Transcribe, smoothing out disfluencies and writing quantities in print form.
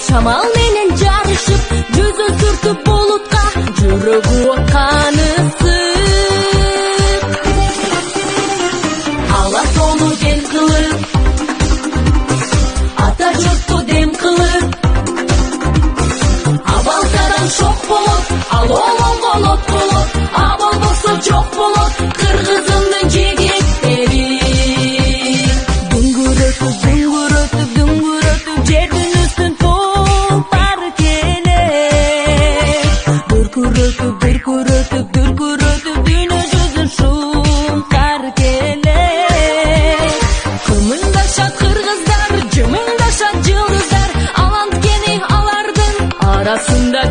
Şamal menen jarışıp yüzü sürtüp bulutqa жүрөгү акканы сык. Ала сону дем кылып, ата жұртты дем кылып, абалтаран шок болот, ал олонгон от болот, абал болсо жок болот кыргызымдын жигиттери. Дүңгүрөтүп дүңгүрөтүп дүңгүрөтүп жердин үстүн тулпар келет. Дүркүрөтүп дүркүрөтүп дүркүрөтүп дүйнө жүзүн шумкар келет. Кымыңдашат кыргыздар, жымыңдашат жылдыздар, ал анткени алардын арасында